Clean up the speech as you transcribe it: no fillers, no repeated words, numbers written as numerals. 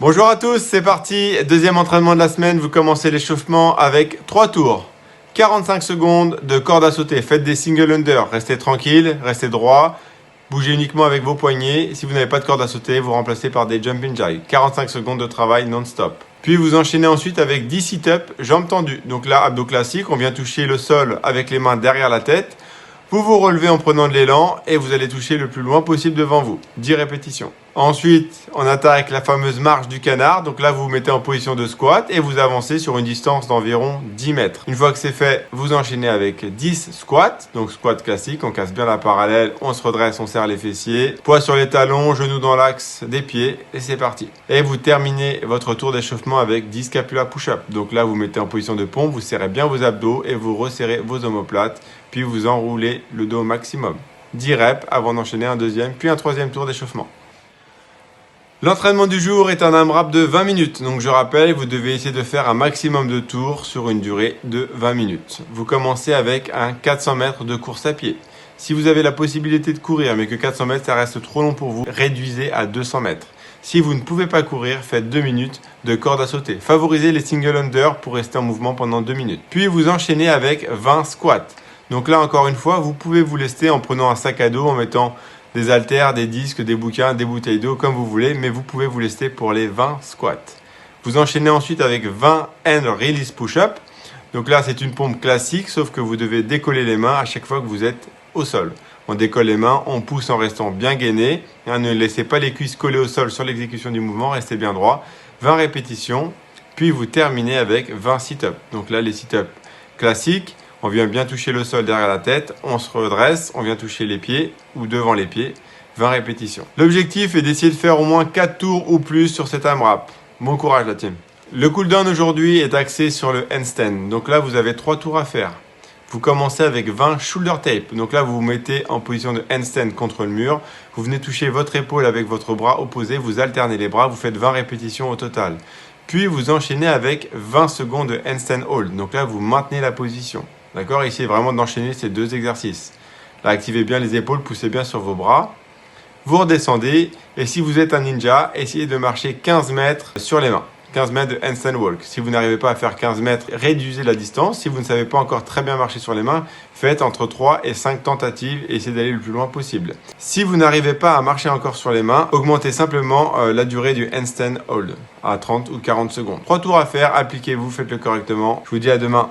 Bonjour à tous, c'est parti. Deuxième entraînement de la semaine. Vous commencez l'échauffement avec 3 tours. 45 secondes de corde à sauter. Faites des single under. Restez tranquille, restez droit. Bougez uniquement avec vos poignets. Si vous n'avez pas de corde à sauter, vous remplacez par des jumping jacks. 45 secondes de travail non-stop. Puis vous enchaînez ensuite avec 10 sit-ups, jambes tendues. Donc là, abdos classiques, on vient toucher le sol avec les mains derrière la tête. Vous vous relevez en prenant de l'élan et vous allez toucher le plus loin possible devant vous. 10 répétitions. Ensuite, on attaque la fameuse marche du canard. Donc là, vous vous mettez en position de squat et vous avancez sur une distance d'environ 10 mètres. Une fois que c'est fait, vous enchaînez avec 10 squats. Donc squat classique, on casse bien la parallèle, on se redresse, on serre les fessiers. Poids sur les talons, genoux dans l'axe des pieds et c'est parti. Et vous terminez votre tour d'échauffement avec 10 scapula push-up. Donc là, vous mettez en position de pompe, vous serrez bien vos abdos et vous resserrez vos omoplates. Puis vous enroulez le dos au maximum. 10 reps avant d'enchaîner un deuxième puis un troisième tour d'échauffement. L'entraînement du jour est un AMRAP de 20 minutes. Donc je rappelle, vous devez essayer de faire un maximum de tours sur une durée de 20 minutes. Vous commencez avec un 400 mètres de course à pied. Si vous avez la possibilité de courir mais que 400 mètres ça reste trop long pour vous, réduisez à 200 mètres. Si vous ne pouvez pas courir, faites 2 minutes de corde à sauter. Favorisez les single under pour rester en mouvement pendant 2 minutes. Puis vous enchaînez avec 20 squats. Donc là, encore une fois, vous pouvez vous lester en prenant un sac à dos, en mettant des haltères, des disques, des bouquins, des bouteilles d'eau, comme vous voulez, mais vous pouvez vous lester pour les 20 squats. Vous enchaînez ensuite avec 20 hand release push-up. Donc là, c'est une pompe classique, sauf que vous devez décoller les mains à chaque fois que vous êtes au sol. On décolle les mains, on pousse en restant bien gainé. Ne laissez pas les cuisses collées au sol sur l'exécution du mouvement, restez bien droit. 20 répétitions, puis vous terminez avec 20 sit-ups. Donc là, les sit-ups classiques. On vient bien toucher le sol derrière la tête, on se redresse, on vient toucher les pieds ou devant les pieds, 20 répétitions. L'objectif est d'essayer de faire au moins 4 tours ou plus sur cet AMRAP. Bon courage la team. Le cooldown aujourd'hui est axé sur le handstand. Donc là, vous avez 3 tours à faire. Vous commencez avec 20 shoulder tape. Donc là, vous vous mettez en position de handstand contre le mur. Vous venez toucher votre épaule avec votre bras opposé, vous alternez les bras, vous faites 20 répétitions au total. Puis vous enchaînez avec 20 secondes de handstand hold. Donc là, vous maintenez la position. D'accord? Essayez vraiment d'enchaîner ces 2 exercices. Là, activez bien les épaules, poussez bien sur vos bras. Vous redescendez et si vous êtes un ninja, essayez de marcher 15 mètres sur les mains. 15 mètres de handstand walk. Si vous n'arrivez pas à faire 15 mètres, réduisez la distance. Si vous ne savez pas encore très bien marcher sur les mains, faites entre 3 et 5 tentatives et essayez d'aller le plus loin possible. Si vous n'arrivez pas à marcher encore sur les mains, augmentez simplement la durée du handstand hold à 30 ou 40 secondes. 3 tours à faire, appliquez-vous, faites-le correctement. Je vous dis à demain.